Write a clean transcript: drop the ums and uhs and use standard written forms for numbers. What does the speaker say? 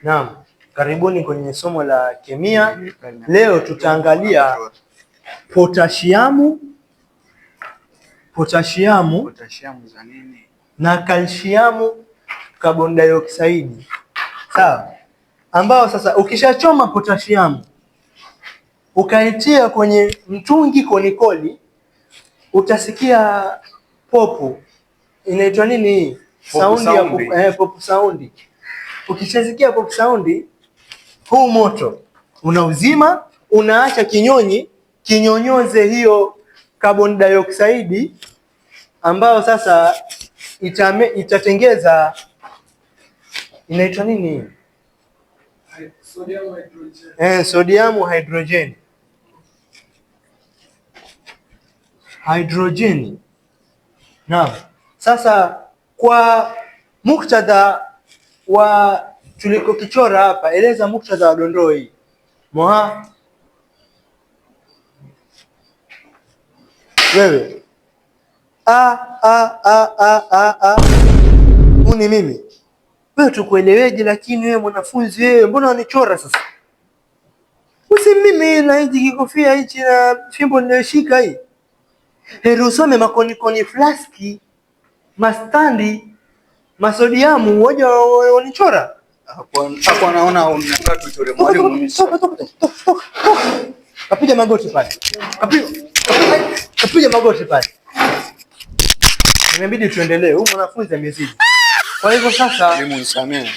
Naam, karibuni kwenye somo la kemia. Leo tutaangalia potashiamu za nini na kalsiamu carbon dioxide. Sawa? Ambao sasa ukishachoma potashiamu ukaitia kwenye mtungi kolikoli, utasikia popu. Inaitwa nini hii? Saundi ya popu saundi. Ukishasikia pop sound, huu moto unauzima, unaacha kinyonyi kinyonyoze hiyo carbon dioxide ambayo sasa itatengeza inaitwa nini? Sodium hydrogen. Naam. Sasa kwa muktadha wa tulikokichora hapa, eleza muktadha wa dondoo hii. Moha, wewe ni mimi wewe, tukueleweje? Lakini wewe mwanafunzi, wewe mbona wanichora sasa? Usi mimi na hichi kikofia hichi na fimbo ninayoshika hii. Heri usome makonikoni, flaski, mastandi, masodiamu, waje wanichora. Hapo naona unataka tuchore mwalimu. Kapiga magoti pale. Kapiga magoti pale. Inabidi tuendelee. Huyu mwanafunzi amezidi. Kwa hivyo sasa, mwalimu nisamehe.